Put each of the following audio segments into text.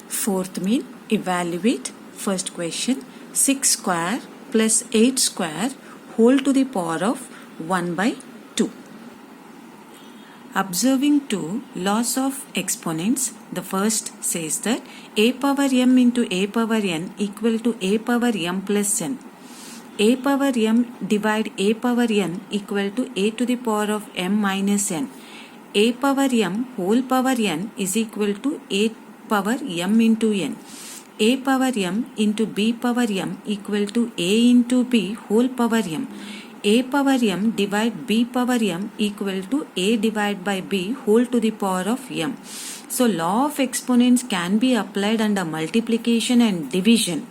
Fourth mean, evaluate. First question, 6 square plus 8 square whole to the power of 1 by 2. Observing two laws of exponents, the first says that a power m into a power n equal to a power m plus n. A power m divide a power n equal to a to the power of m minus n. A power m whole power n is equal to a power m into n. A power m into b power m equal to a into b whole power m. A power m divide b power m equal to a divided by b whole to the power of m. So law of exponents can be applied under multiplication and division,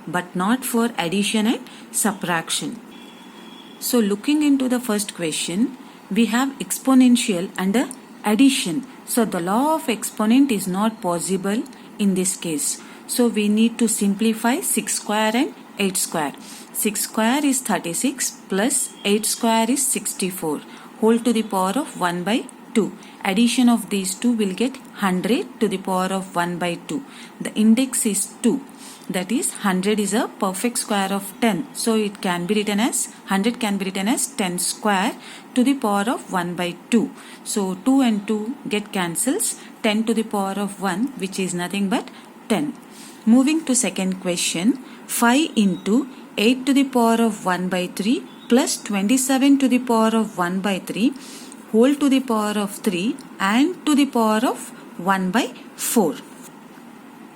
but not for addition and subtraction. So looking into the first question, we have exponential under addition. So the law of exponent is not possible in this case. So we need to simplify 6 square and 8 square. 6 square is 36 plus 8 square is 64 whole to the power of 1 by 2. Addition of these two will get 100 to the power of 1 by 2. The index is 2. That is 100 is a perfect square of 10. So it can be written as 100 can be written as 10 square to the power of 1 by 2. So 2 and 2 get cancels. 10 to the power of 1, which is nothing but 10. Moving to second question, 5 into 8 to the power of 1 by 3 plus 27 to the power of 1 by 3 whole to the power of 3 and to the power of 1 by 4.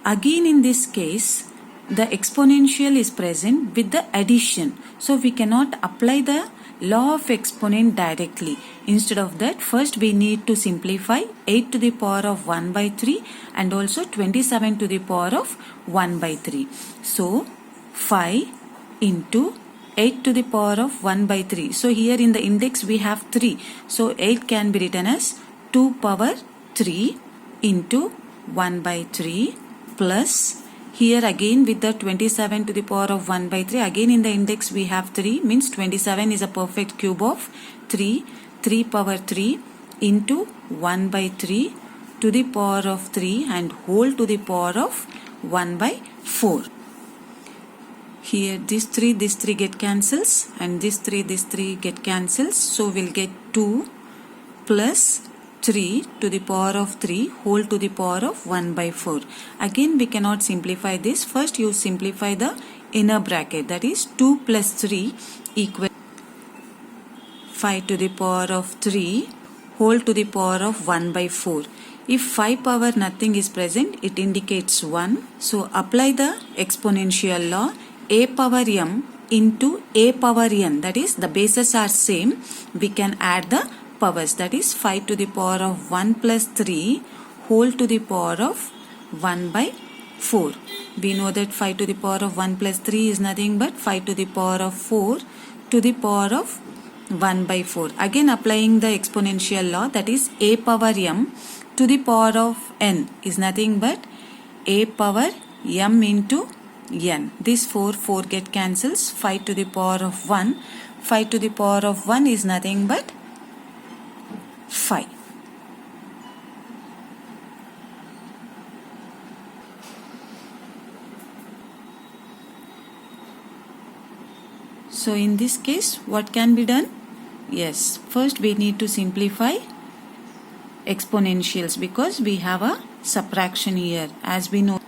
Again in this case, the exponential is present with the addition. So we cannot apply the law of exponent directly. Instead of that, first we need to simplify 8 to the power of 1 by 3 and also 27 to the power of 1 by 3. So 5 into 8 to the power of 1 by 3. So here in the index we have 3. So 8 can be written as 2 power 3 into 1 by 3 plus here again with the 27 to the power of 1 by 3. Again in the index we have 3, means 27 is a perfect cube of 3. 3 power 3 into 1 by 3 to the power of 3 and whole to the power of 1 by 4. Here this 3 get cancels and this 3 get cancels. So we'll get 2 plus 3 to the power of 3 whole to the power of 1 by 4. Again we cannot simplify this. First you simplify the inner bracket, that is 2 plus 3 equal 5 to the power of 3 whole to the power of 1 by 4. If 5 power nothing is present, it indicates 1. So apply the exponential law. A power m into a power n, that is the bases are same. We can add the powers, that is 5 to the power of 1 plus 3 whole to the power of 1 by 4. We know that 5 to the power of 1 plus 3 is nothing but 5 to the power of 4 to the power of 1 by 4. Again applying the exponential law, that is a power m to the power of n is nothing but a power m into n. This 4 get cancels. 5 to the power of 1. 5 to the power of 1 is nothing but 5. So in this case, what can be done? Yes, first we need to simplify exponentials because we have a subtraction here. As we know,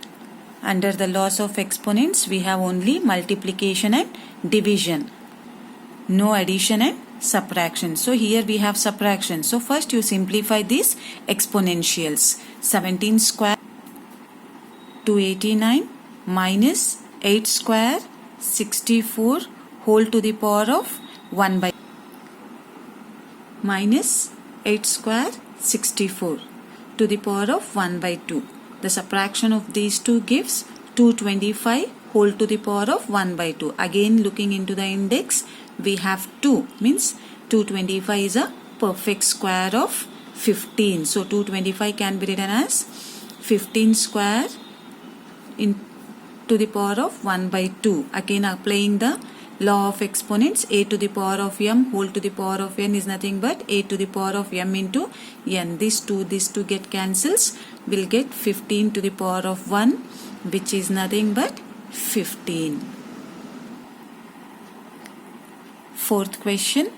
under the laws of exponents, we have only multiplication and division, no addition and subtraction. So here we have subtraction. So first you simplify these exponentials. 17 square 289 minus 8 square 64 whole to the power of 1 by minus 8 square 64 to the power of 1 by 2. The subtraction of these two gives 225 whole to the power of 1 by 2. Again looking into the index, we have 2, means 225 is a perfect square of 15. So 225 can be written as 15 square in to the power of 1 by 2. Again applying the law of exponents, a to the power of m whole to the power of n is nothing but a to the power of m into n. These two get cancels. We'll get 15 to the power of 1, which is nothing but 15. Fourth question,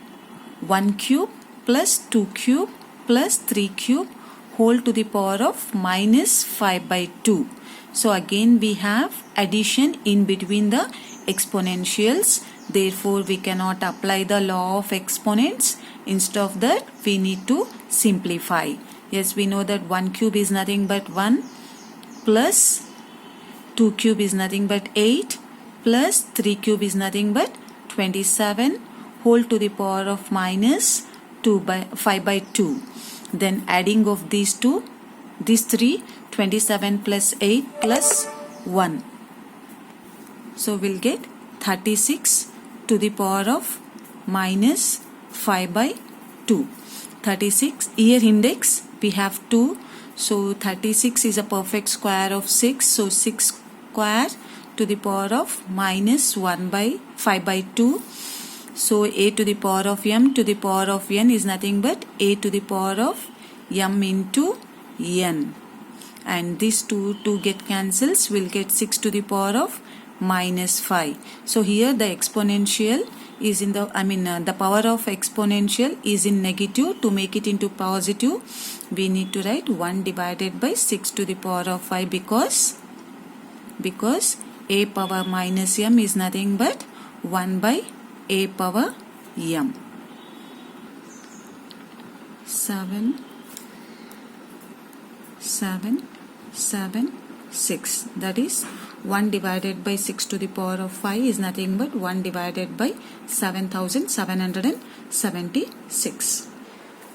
1 cube plus 2 cube plus 3 cube whole to the power of minus 5 by 2. So again we have addition in between the exponentials. Therefore we cannot apply the law of exponents. Instead of that we need to simplify. Yes, we know that 1 cube is nothing but 1 plus 2 cube is nothing but 8 plus 3 cube is nothing but 27 whole to the power of minus 5 by 2. Then adding of these 3, 27 plus 8 plus 1. So we'll get 36 to the power of minus 5 by 2. 36, here index we have 2. So 36 is a perfect square of 6. So 6 square to the power of minus 5 by 2. So a to the power of m to the power of n is nothing but a to the power of m into n. And these two get cancels. We'll get 6 to the power of minus 5. So here the exponential is in the power of exponential is in negative. To make it into positive, we need to write 1 divided by 6 to the power of 5 because a power minus m is nothing but 1 by a power m. 7, 6. That is 1 divided by 6 to the power of 5 is nothing but 1 divided by 7776.